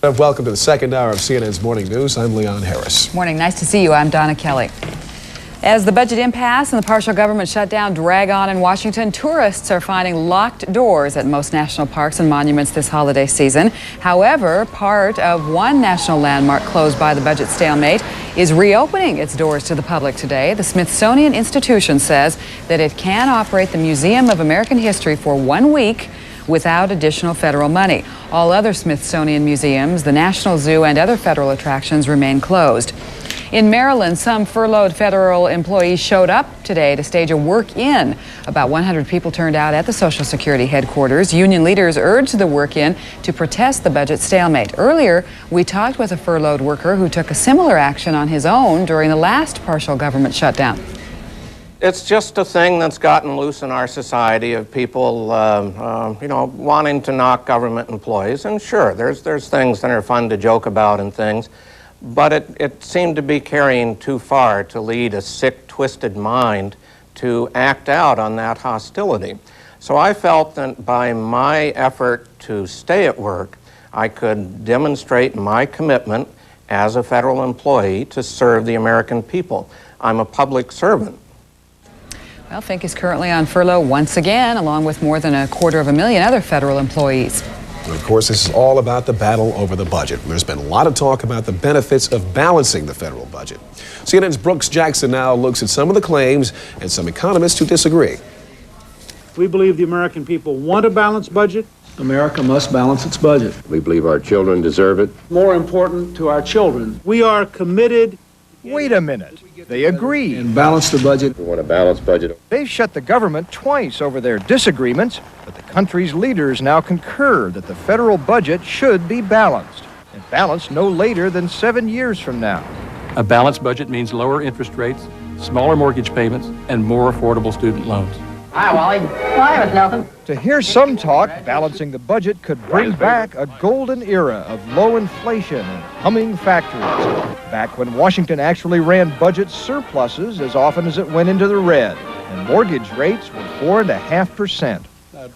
Welcome to the second hour of CNN's Morning News. I'm Leon Harris. Morning. Nice to see you. I'm Donna Kelly. As the budget impasse and the partial government shutdown drag on in Washington, tourists are finding locked doors at most national parks and monuments this holiday season. However, part of one national landmark closed by the budget stalemate is reopening its doors to the public today. The Smithsonian Institution says that it can operate the Museum of American History for 1 week without additional federal money. All other Smithsonian museums, the National Zoo, and other federal attractions remain closed. In Maryland, some furloughed federal employees showed up today to stage a work-in. About 100 people turned out at the Social Security headquarters. Union leaders urged the work-in to protest the budget stalemate. Earlier, we talked with a furloughed worker who took a similar action on his own during the last partial government shutdown. It's just a thing that's gotten loose in our society of people, wanting to knock government employees. And sure, there's things that are fun to joke about and things, but it seemed to be carrying too far to lead a sick, twisted mind to act out on that hostility. So I felt that by my effort to stay at work, I could demonstrate my commitment as a federal employee to serve the American people. I'm a public servant. Well, Fink is currently on furlough once again, along with more than 250,000 other federal employees. And of course, this is all about the battle over the budget. There's been a lot of talk about the benefits of balancing the federal budget. CNN's Brooks Jackson now looks at some of the claims and some economists who disagree. We believe the American people want a balanced budget. America must balance its budget. We believe our children deserve it. More important to our children. We are committed. Wait a minute. They agree. And balance the budget. We want a balanced budget. They've shut the government twice over their disagreements, but the country's leaders now concur that the federal budget should be balanced, and balanced no later than 7 years from now. A balanced budget means lower interest rates, smaller mortgage payments, and more affordable student loans. Hi, Wally. Hi, Miss Nelson. To hear some talk, balancing the budget could bring back a golden era of low inflation and humming factories. Back when Washington actually ran budget surpluses as often as it went into the red, and mortgage rates were 4.5%.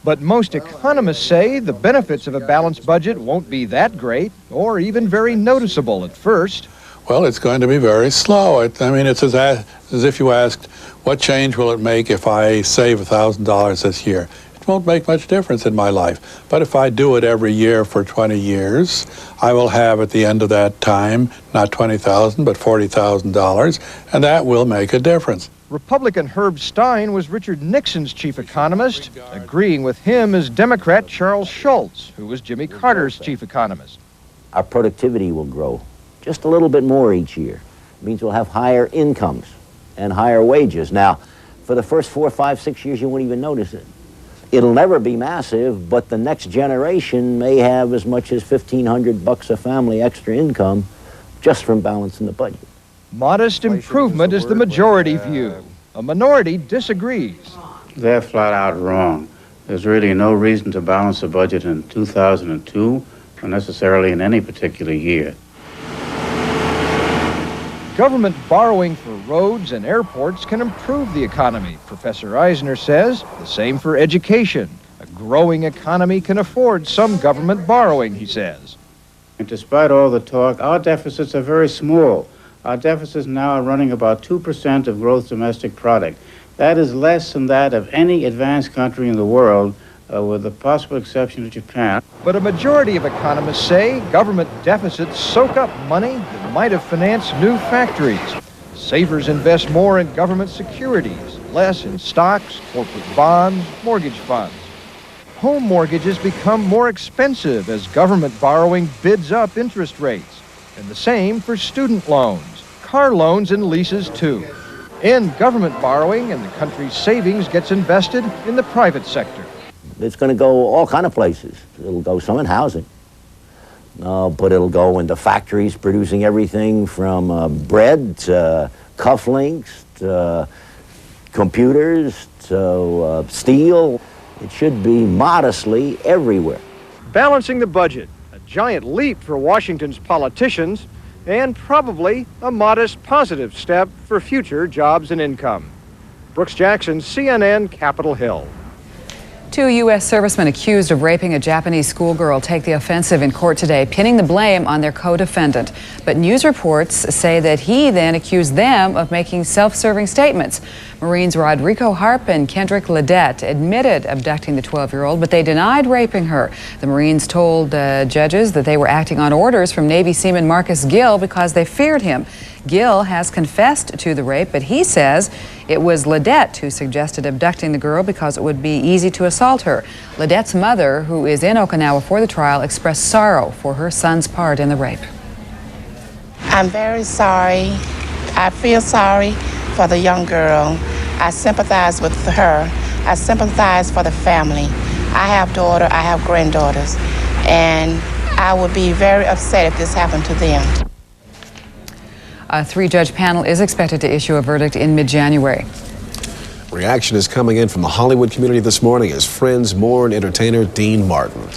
But most economists say the benefits of a balanced budget won't be that great or even very noticeable at first. Well, it's going to be very slow. It's as if you asked, what change will it make if I save $1,000 this year? It won't make much difference in my life. But if I do it every year for 20 years, I will have at the end of that time, not $20,000, but $40,000, and that will make a difference. Republican Herb Stein was Richard Nixon's chief economist. Agreeing with him is Democrat Charles Schultz, who was Jimmy Carter's chief economist. Our productivity will grow just a little bit more each year. It means we'll have higher incomes and higher wages. Now, for the first 4, 5, 6 years, you won't even notice it. It'll never be massive, but the next generation may have as much as $1,500 a family extra income just from balancing the budget. Modest improvement is the majority view. A minority disagrees. They're flat out wrong. There's really no reason to balance the budget in 2002 or necessarily in any particular year. Government borrowing for roads and airports can improve the economy, Professor Eisner says. The same for education. A growing economy can afford some government borrowing, he says. And despite all the talk, our deficits are very small. Our deficits now are running about 2% of gross domestic product. That is less than that of any advanced country in the world, with the possible exception of Japan. But a majority of economists say government deficits soak up money that might have financed new factories. Savers invest more in government securities, less in stocks, corporate bonds, mortgage funds. Home mortgages become more expensive as government borrowing bids up interest rates. And the same for student loans, car loans and leases too. And government borrowing and the country's savings gets invested in the private sector. It's going to go all kind of places. It'll go some in housing, but it'll go into factories producing everything from bread to cufflinks to computers to steel. It should be modestly everywhere. Balancing the budget, a giant leap for Washington's politicians, and probably a modest positive step for future jobs and income. Brooks Jackson, CNN, Capitol Hill. Two U.S. servicemen accused of raping a Japanese schoolgirl take the offensive in court today, pinning the blame on their co-defendant. But news reports say that he then accused them of making self-serving statements. Marines Rodrigo Harp and Kendrick Ledette admitted abducting the 12-year-old, but they denied raping her. The Marines told judges that they were acting on orders from Navy seaman Marcus Gill because they feared him. Gill has confessed to the rape, but he says it was Ledette who suggested abducting the girl because it would be easy to assault her. Ledette's mother, who is in Okinawa for the trial, expressed sorrow for her son's part in the rape. I'm very sorry. I feel sorry for the young girl. I sympathize with her. I sympathize for the family. I have daughter, I have granddaughters, and I would be very upset if this happened to them. A three-judge panel is expected to issue a verdict in mid-January. Reaction is coming in from the Hollywood community this morning as friends mourn entertainer Dean Martin.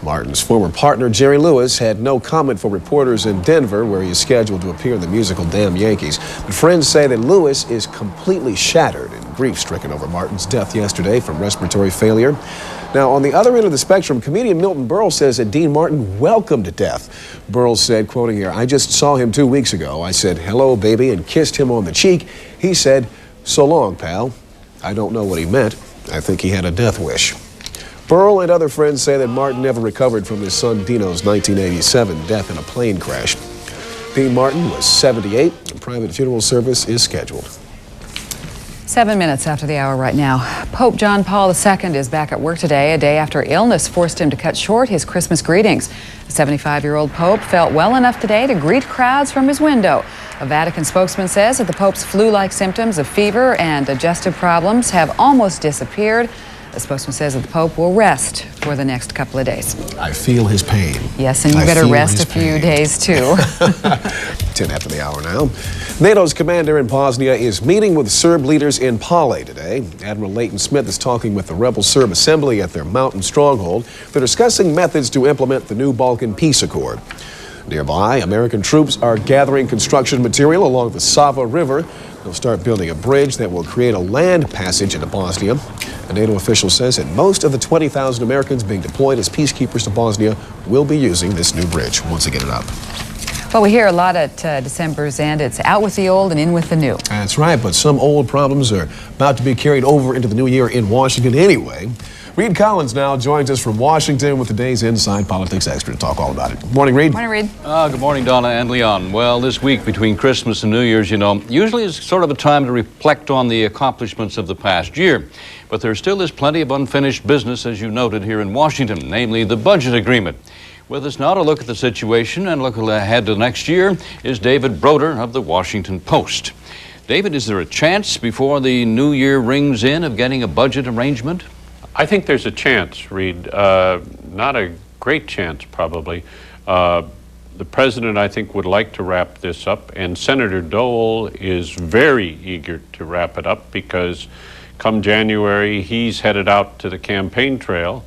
Martin's former partner, Jerry Lewis, had no comment for reporters in Denver, where he is scheduled to appear in the musical Damn Yankees. But friends say that Lewis is completely shattered and grief-stricken over Martin's death yesterday from respiratory failure. Now, on the other end of the spectrum, comedian Milton Berle says that Dean Martin welcomed death. Berle said, quoting here, "I just saw him 2 weeks ago. I said, 'Hello, baby,' and kissed him on the cheek. He said, 'So long, pal.' I don't know what he meant. I think he had a death wish." Berle and other friends say that Martin never recovered from his son Dino's 1987 death in a plane crash. Dean Martin was 78. A private funeral service is scheduled. 7 minutes after the hour right now. Pope John Paul II is back at work today, a day after illness forced him to cut short his Christmas greetings. The 75-year-old Pope felt well enough today to greet crowds from his window. A Vatican spokesman says that the Pope's flu-like symptoms of fever and digestive problems have almost disappeared. The spokesman says that the Pope will rest for the next couple of days. I feel his pain. Yes, and you better rest a few days, too. 10 after the hour now. NATO's commander in Bosnia is meeting with Serb leaders in Pale today. Admiral Leighton Smith is talking with the rebel Serb assembly at their mountain stronghold. They're discussing methods to implement the new Balkan peace accord. Nearby, American troops are gathering construction material along the Sava River. They'll start building a bridge that will create a land passage into Bosnia. A NATO official says that most of the 20,000 Americans being deployed as peacekeepers to Bosnia will be using this new bridge once they get it up. Well, we hear a lot at December's end. It's out with the old and in with the new. That's right, but some old problems are about to be carried over into the new year in Washington anyway. Reed Collins now joins us from Washington with today's Inside Politics expert to talk all about it. Morning, Reed. Morning, Reed. Good morning, Donna and Leon. Well, this week between Christmas and New Year's, you know, usually is sort of a time to reflect on the accomplishments of the past year. But there still is plenty of unfinished business, as you noted here in Washington, namely the budget agreement. With us now to look at the situation and look ahead to next year is David Broder of the Washington Post. David, is there a chance before the new year rings in of getting a budget arrangement? I think there's a chance, Reed. Not a great chance, probably. The president, I think, would like to wrap this up, and Senator Dole is very eager to wrap it up because come January, he's headed out to the campaign trail.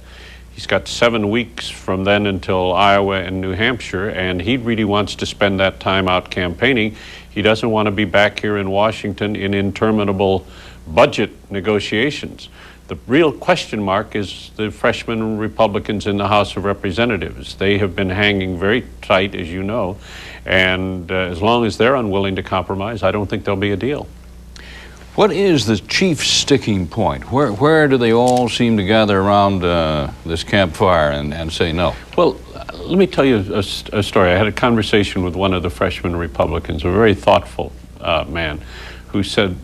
He's got 7 weeks from then until Iowa and New Hampshire, and he really wants to spend that time out campaigning. He doesn't want to be back here in Washington in interminable budget negotiations. The real question mark is the freshman Republicans in the House of Representatives. They have been hanging very tight, as you know, and as long as they're unwilling to compromise, I don't think there'll be a deal. What is the chief sticking point? Where do they all seem to gather around this campfire and say no? Well, let me tell you a story. I had a conversation with one of the freshman Republicans, a very thoughtful man, who said,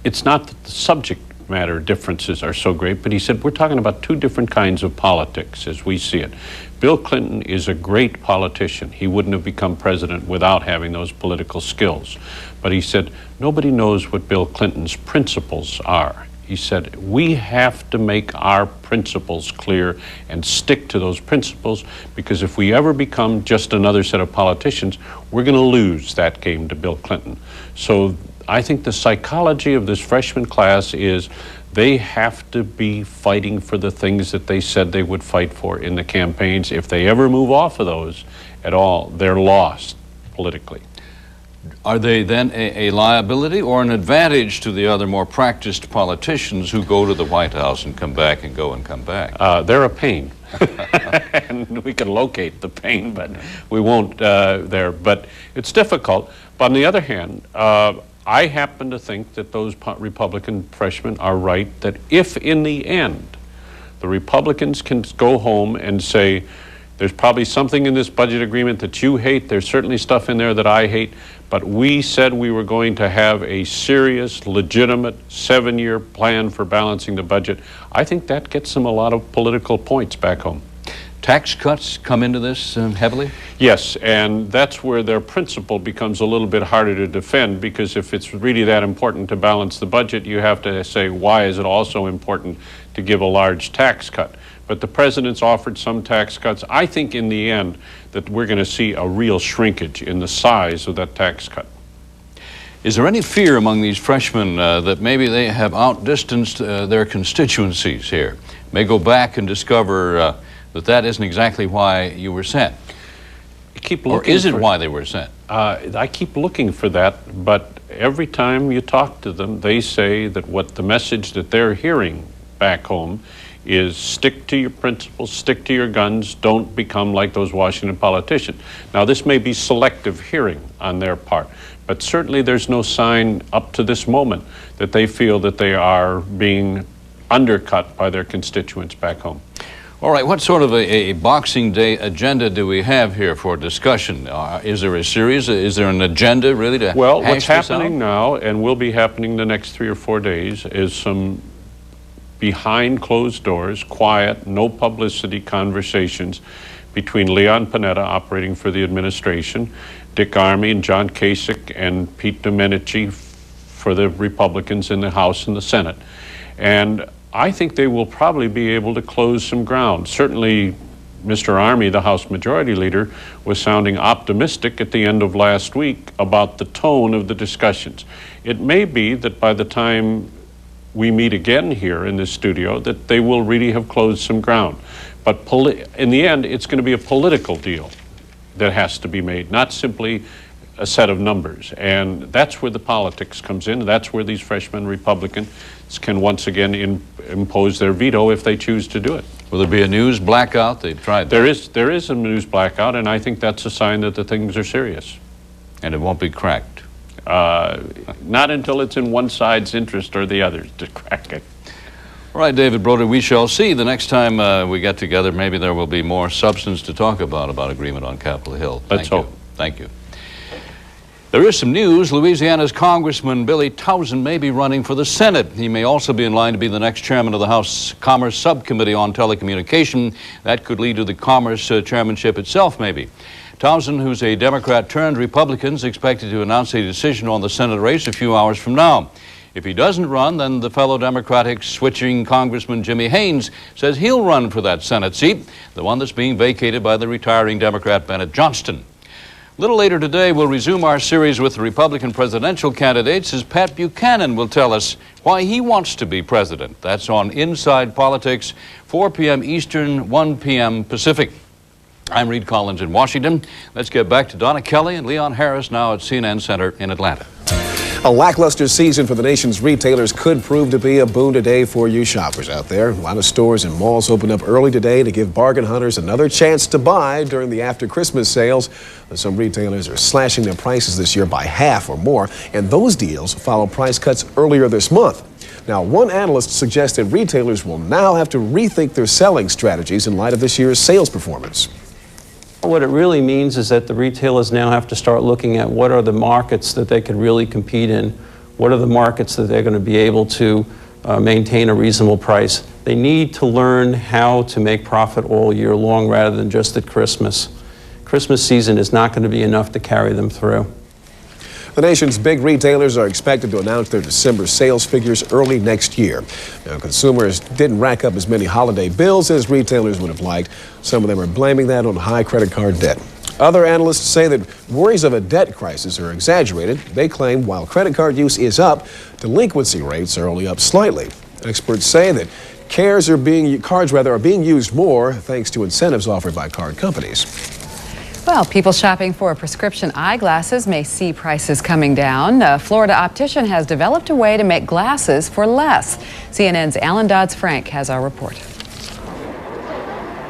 it's not that the subject matter differences are so great, but he said, we're talking about two different kinds of politics as we see it. Bill Clinton is a great politician. He wouldn't have become president without having those political skills. But he said, nobody knows what Bill Clinton's principles are. He said, we have to make our principles clear and stick to those principles, because if we ever become just another set of politicians, we're going to lose that game to Bill Clinton. So I think the psychology of this freshman class is they have to be fighting for the things that they said they would fight for in the campaigns. If they ever move off of those at all, they're lost politically. Are they then a liability or an advantage to the other more practiced politicians who go to the White House and come back and go and come back? They're a pain. And we can locate the pain, but we won't there. But it's difficult. But on the other hand, I happen to think that those Republican freshmen are right, that if in the end the Republicans can go home and say, there's probably something in this budget agreement that you hate, there's certainly stuff in there that I hate, but we said we were going to have a serious, legitimate 7-year plan for balancing the budget. I think that gets them a lot of political points back home. Tax cuts come into this heavily? Yes, and that's where their principle becomes a little bit harder to defend, because if it's really that important to balance the budget, you have to say, why is it also important to give a large tax cut? But the president's offered some tax cuts. I think in the end that we're going to see a real shrinkage in the size of that tax cut. Is there any fear among these freshmen that maybe they have outdistanced their constituencies here? May go back and discover that isn't exactly why you were sent? Or is it why they were sent? I keep looking for that, but every time you talk to them, they say that what the message that they're hearing back home is stick to your principles, stick to your guns, don't become like those Washington politicians. Now, this may be selective hearing on their part, but certainly there's no sign up to this moment that they feel that they are being undercut by their constituents back home. All right, what sort of a Boxing Day agenda do we have here for discussion? Is there a series? Is there an agenda really to Well, hash what's this happening out? now, and will be happening the next 3 or 4 days, is some behind closed doors, quiet, no publicity conversations between Leon Panetta, operating for the administration, Dick Armey and John Kasich and Pete Domenici for the Republicans in the House and the Senate. And I think they will probably be able to close some ground. Certainly, Mr. Armey, the House Majority Leader, was sounding optimistic at the end of last week about the tone of the discussions. It may be that by the time we meet again here in this studio, that they will really have closed some ground. But in the end, it's going to be a political deal that has to be made, not simply a set of numbers. And that's where the politics comes in. That's where these freshman Republicans can once again impose their veto if they choose to do it. Will there be a news blackout? They've tried that. There is a news blackout, and I think that's a sign that the things are serious. And it won't be cracked? Not until it's in one side's interest or the other's to crack it. All right, David Broder, we shall see. The next time we get together, maybe there will be more substance to talk about agreement on Capitol Hill. Let's hope. Thank you. There is some news. Louisiana's Congressman Billy Tauzin may be running for the Senate. He may also be in line to be the next chairman of the House Commerce Subcommittee on Telecommunication. That could lead to the Commerce chairmanship itself, maybe. Tauzin, who's a Democrat turned Republican, is expected to announce a decision on the Senate race a few hours from now. If he doesn't run, then the fellow Democratic switching Congressman Jimmy Haynes says he'll run for that Senate seat, the one that's being vacated by the retiring Democrat Bennett Johnston. A little later today, we'll resume our series with the Republican presidential candidates as Pat Buchanan will tell us why he wants to be president. That's on Inside Politics, 4 p.m. Eastern, 1 p.m. Pacific. I'm Reed Collins in Washington. Let's get back to Donna Kelly and Leon Harris now at CNN Center in Atlanta. A lackluster season for the nation's retailers could prove to be a boon today for you shoppers out there. A lot of stores and malls opened up early today to give bargain hunters another chance to buy during the after Christmas sales. Some retailers are slashing their prices this year by half or more, and those deals follow price cuts earlier this month. Now, one analyst suggested retailers will now have to rethink their selling strategies in light of this year's sales performance. What it really means is that the retailers now have to start looking at what are the markets that they could really compete in, what are the markets that they're going to be able to maintain a reasonable price. They need to learn how to make profit all year long rather than just at Christmas. Christmas season is not going to be enough to carry them through. The nation's big retailers are expected to announce their December sales figures early next year. Now, consumers didn't rack up as many holiday bills as retailers would have liked. Some of them are blaming that on high credit card debt. Other analysts say that worries of a debt crisis are exaggerated. They claim while credit card use is up, delinquency rates are only up slightly. Experts say that cards are being used more thanks to incentives offered by card companies. Well, people shopping for prescription eyeglasses may see prices coming down. A Florida optician has developed a way to make glasses for less. CNN's Alan Dodds-Frank has our report.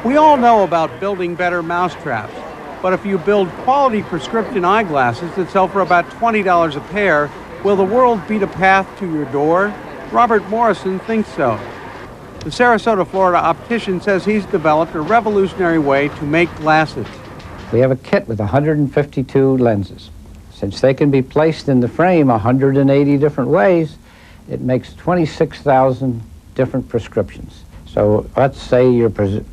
We all know about building better mousetraps, but if you build quality prescription eyeglasses that sell for about $20 a pair, will the world beat a path to your door? Robert Morrison thinks so. The Sarasota, Florida optician says he's developed a revolutionary way to make glasses. We have a kit with 152 lenses. Since they can be placed in the frame 180 different ways, it makes 26,000 different prescriptions. So let's say your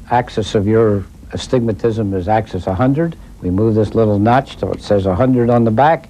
axis of your astigmatism is axis 100. We move this little notch till it says 100 on the back.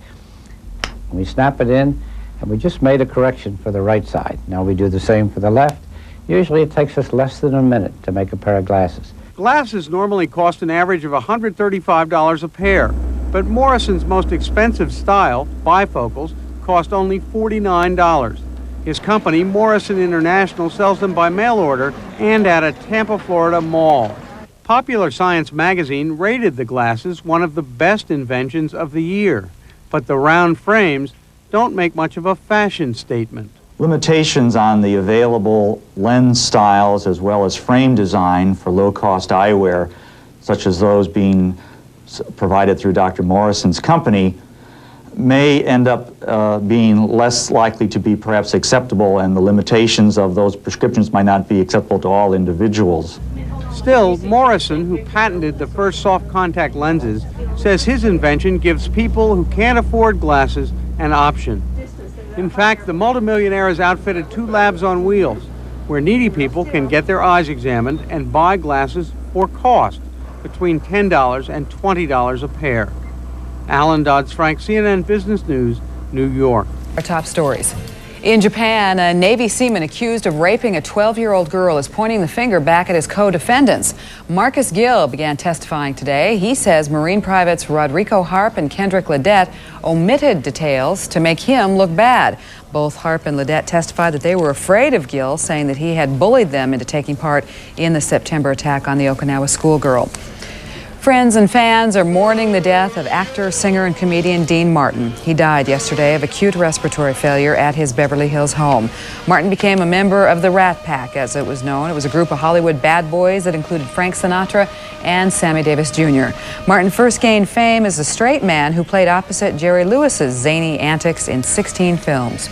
We snap it in, and we just made a correction for the right side. Now we do the same for the left. Usually it takes us less than a minute to make a pair of glasses. Glasses normally cost an average of $135 a pair, but Morrison's most expensive style, bifocals, cost only $49. His company, Morrison International, sells them by mail order and at a Tampa, Florida mall. Popular Science magazine rated the glasses one of the best inventions of the year, but the round frames don't make much of a fashion statement. Limitations on the available lens styles as well as frame design for low-cost eyewear, such as those being provided through Dr. Morrison's company, may end up being less likely to be perhaps acceptable, and the limitations of those prescriptions might not be acceptable to all individuals. Still, Morrison, who patented the first soft contact lenses, says his invention gives people who can't afford glasses an option. In fact, the multimillionaire has outfitted 2 labs on wheels, where needy people can get their eyes examined and buy glasses for cost, between $10 and $20 a pair. Alan Dodds-Frank, CNN Business News, New York. Our top stories. In Japan, a Navy seaman accused of raping a 12-year-old girl is pointing the finger back at his co-defendants. Marcus Gill began testifying today. He says Marine Privates Rodrigo Harp and Kendrick Ledette omitted details to make him look bad. Both Harp and Ledette testified that they were afraid of Gill, saying that he had bullied them into taking part in the September attack on the Okinawa schoolgirl. Friends and fans are mourning the death of actor, singer, and comedian Dean Martin. He died yesterday of acute respiratory failure at his Beverly Hills home. Martin became a member of the Rat Pack, as it was known. It was a group of Hollywood bad boys that included Frank Sinatra and Sammy Davis Jr. Martin first gained fame as a straight man who played opposite Jerry Lewis's zany antics in 16 films.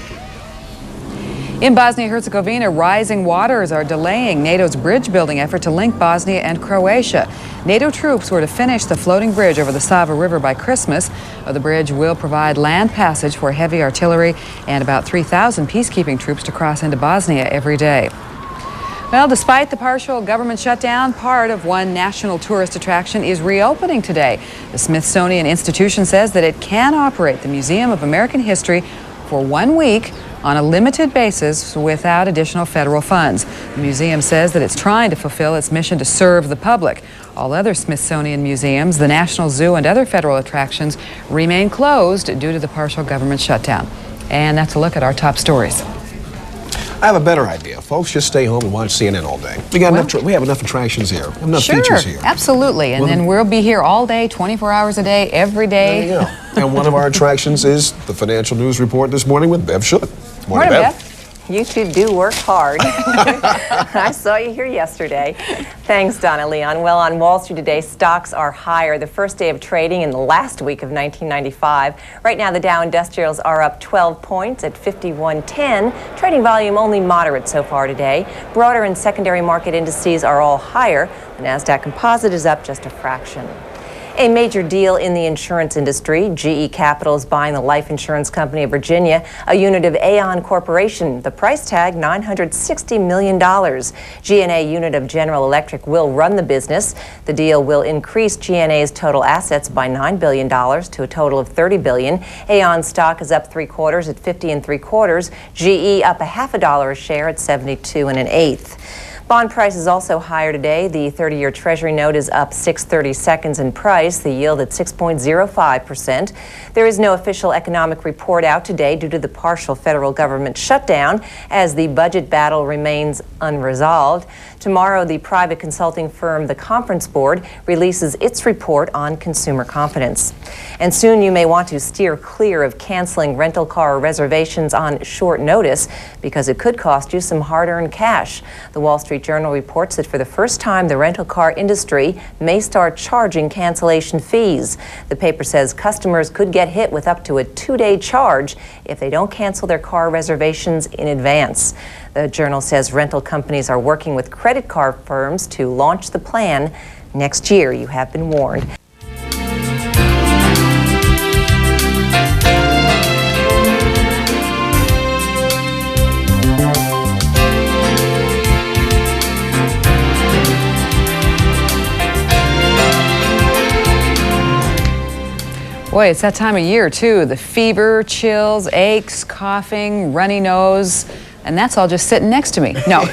In Bosnia-Herzegovina, rising waters are delaying NATO's bridge-building effort to link Bosnia and Croatia. NATO troops were to finish the floating bridge over the Sava River by Christmas. The bridge will provide land passage for heavy artillery and about 3,000 peacekeeping troops to cross into Bosnia every day. Well, despite the partial government shutdown, part of one national tourist attraction is reopening today. The Smithsonian Institution says that it can operate the Museum of American History for 1 week on a limited basis without additional federal funds. The museum says that it's trying to fulfill its mission to serve the public. All other Smithsonian museums, the National Zoo, and other federal attractions remain closed due to the partial government shutdown. And that's a look at our top stories. I have a better idea. Folks, just stay home and watch CNN all day. We have enough attractions here, enough features here. Absolutely. And then we'll be here all day, 24 hours a day, every day. There you go. And one of our attractions is the Financial News Report this morning with Bev Schutt. Morning, Bev. You two do work hard. I saw you here yesterday. Thanks, Donna Leon. Well, on Wall Street today, stocks are higher. The first day of trading in the last week of 1995. Right now, the Dow Industrials are up 12 points at 5110. Trading volume only moderate so far today. Broader and secondary market indices are all higher. The NASDAQ Composite is up just a fraction. A major deal in the insurance industry. GE Capital is buying the life insurance company of Virginia, a unit of Aon Corporation. The price tag, $960 million. G&A unit of General Electric will run the business. The deal will increase G&A's total assets by $9 billion to a total of $30 billion. Aon stock is up 3/4 at 50 3/4. GE up $0.50 a share at 72 1/8. Bond price is also higher today. The 30-year Treasury note is up 6/32 in price, the yield at 6.05%. There is no official economic report out today due to the partial federal government shutdown as the budget battle remains unresolved. Tomorrow, the private consulting firm The Conference Board releases its report on consumer confidence. And soon you may want to steer clear of canceling rental car reservations on short notice because it could cost you some hard-earned cash. The Wall Street Journal reports that for the first time, the rental car industry may start charging cancellation fees. The paper says customers could get hit with up to a 2-day charge if they don't cancel their car reservations in advance. The Journal says rental companies are working with credit card firms to launch the plan next year. You have been warned. Boy, it's that time of year, too. The fever, chills, aches, coughing, runny nose, and that's all just sitting next to me. No,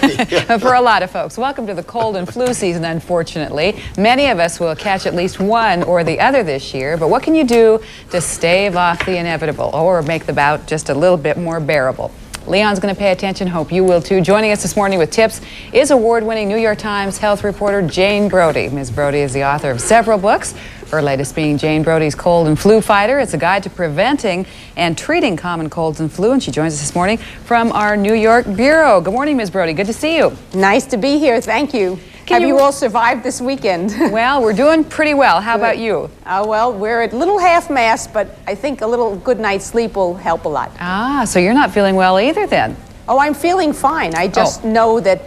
for a lot of folks. Welcome to the cold and flu season, unfortunately. Many of us will catch at least one or the other this year, but what can you do to stave off the inevitable or make the bout just a little bit more bearable? Leon's going to pay attention. Hope you will, too. Joining us this morning with tips is award-winning New York Times health reporter Jane Brody. Ms. Brody is the author of several books. Her latest being Jane Brody's Cold and Flu Fighter. It's a guide to preventing and treating common colds and flu, and she joins us this morning from our New York bureau. Good morning, Ms. Brody. Good to see you. Nice to be here. Thank you. Have you all survived this weekend? Well, we're doing pretty well. How about you? Well, we're a little half-mast, but I think a little good night's sleep will help a lot. Ah, so you're not feeling well either then? Oh, I'm feeling fine. I just know that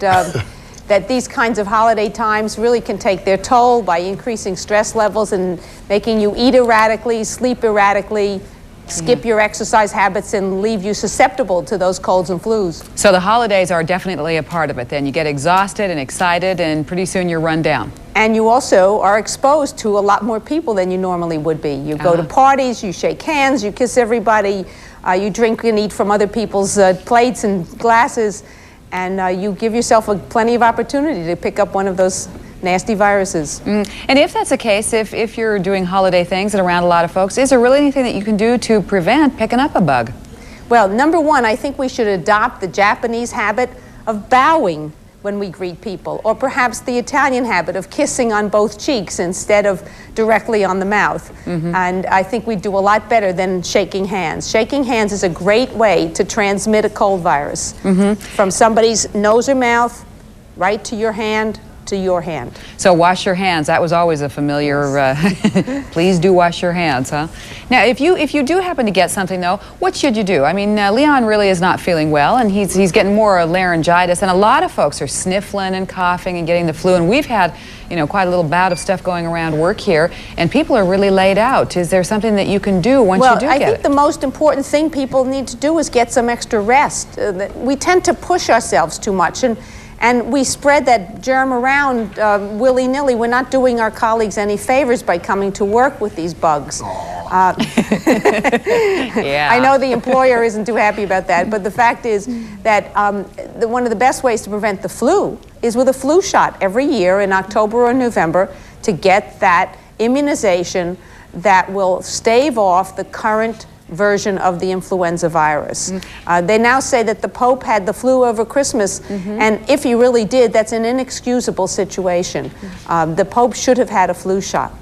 that these kinds of holiday times really can take their toll by increasing stress levels and making you eat erratically, sleep erratically, skip your exercise habits, and leave you susceptible to those colds and flus. So the holidays are definitely a part of it then. You get exhausted and excited, and pretty soon you're run down. And you also are exposed to a lot more people than you normally would be. You go to parties, you shake hands, you kiss everybody, you drink and eat from other people's plates and glasses, and you give yourself plenty of opportunity to pick up one of those nasty viruses. And if that's the case, if you're doing holiday things and around a lot of folks, is there really anything that you can do to prevent picking up a bug? Well, number one, I think we should adopt the Japanese habit of bowing when we greet people, or perhaps the Italian habit of kissing on both cheeks instead of directly on the mouth. And I think we do a lot better than shaking hands. Shaking hands is a great way to transmit a cold virus from somebody's nose or mouth right to your hand to your hand. So wash your hands. That was always a familiar, please do wash your hands, huh? Now, if you do happen to get something, though, what should you do? I mean, Leon really is not feeling well, and he's getting more laryngitis, and a lot of folks are sniffling and coughing and getting the flu, and we've had, you know, quite a little bout of stuff going around work here, and people are really laid out. Is there something that you can do once you do get it? Well, I think the most important thing people need to do is get some extra rest. We tend to push ourselves too much, and we spread that germ around willy-nilly. We're not doing our colleagues any favors by coming to work with these bugs. I know the employer isn't too happy about that, but the fact is that one of the best ways to prevent the flu is with a flu shot every year in October or November to get that immunization that will stave off the current version of the influenza virus. They now say that the Pope had the flu over Christmas, and if he really did, that's an inexcusable situation. The Pope should have had a flu shot.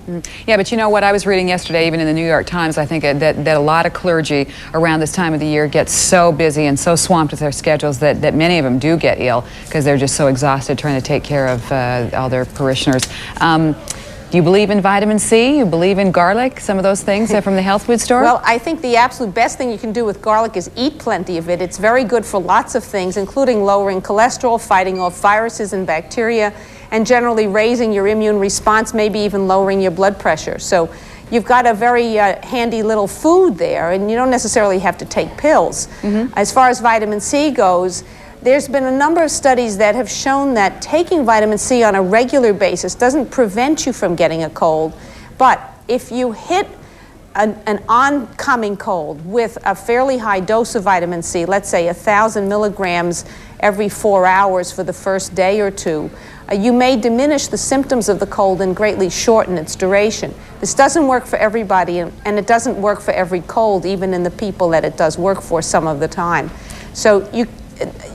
Yeah, but you know what I was reading yesterday, even in the New York Times, I think that a lot of clergy around this time of the year get so busy and so swamped with their schedules that many of them do get ill because they're just so exhausted trying to take care of all their parishioners. Do you believe in vitamin C? You believe in garlic? Some of those things from the health food store? Well, I think the absolute best thing you can do with garlic is eat plenty of it. It's very good for lots of things, including lowering cholesterol, fighting off viruses and bacteria, and generally raising your immune response, maybe even lowering your blood pressure. So you've got a very handy little food there, and you don't necessarily have to take pills. As far as vitamin C goes, there's been a number of studies that have shown that taking vitamin C on a regular basis doesn't prevent you from getting a cold, but if you hit an oncoming cold with a fairly high dose of vitamin C, let's say 1,000 milligrams every 4 hours for the first day or two, you may diminish the symptoms of the cold and greatly shorten its duration. This doesn't work for everybody, and it doesn't work for every cold, even in the people that it does work for some of the time. So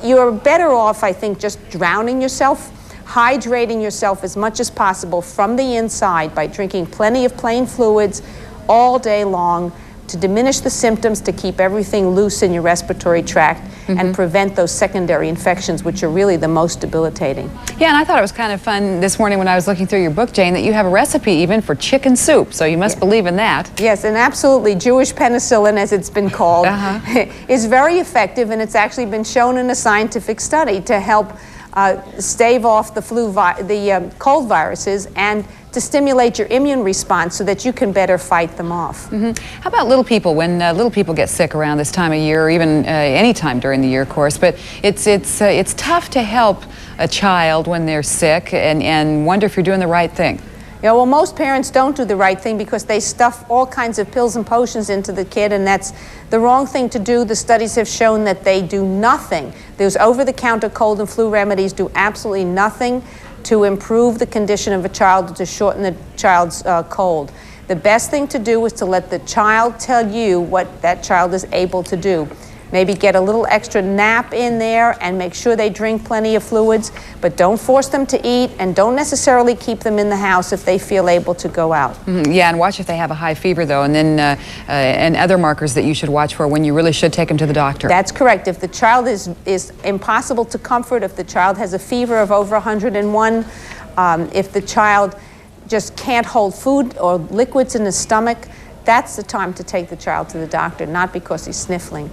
you're better off, I think, just drowning yourself, hydrating yourself as much as possible from the inside by drinking plenty of plain fluids all day long to diminish the symptoms, to keep everything loose in your respiratory tract, and prevent those secondary infections, which are really the most debilitating. Yeah, and I thought it was kind of fun this morning when I was looking through your book, Jane, that you have a recipe even for chicken soup, so you must believe in that. Yes, and absolutely, Jewish penicillin, as it's been called, is very effective, and it's actually been shown in a scientific study to help stave off the cold viruses and to stimulate your immune response so that you can better fight them off. How about little people? When little people get sick around this time of year, or even any time during the year, of course, but it's tough to help a child when they're sick and wonder if you're doing the right thing. Yeah, well, most parents don't do the right thing because they stuff all kinds of pills and potions into the kid, and that's the wrong thing to do. The studies have shown that they do nothing. Those over-the-counter cold and flu remedies do absolutely nothing to improve the condition of a child, to shorten the child's cold. The best thing to do is to let the child tell you what that child is able to do. Maybe get a little extra nap in there and make sure they drink plenty of fluids, but don't force them to eat, and don't necessarily keep them in the house if they feel able to go out. Yeah, and watch if they have a high fever, though, and then and other markers that you should watch for when you really should take them to the doctor. That's correct. If the child is impossible to comfort, if the child has a fever of over 101, if the child just can't hold food or liquids in his stomach, that's the time to take the child to the doctor, not because he's sniffling.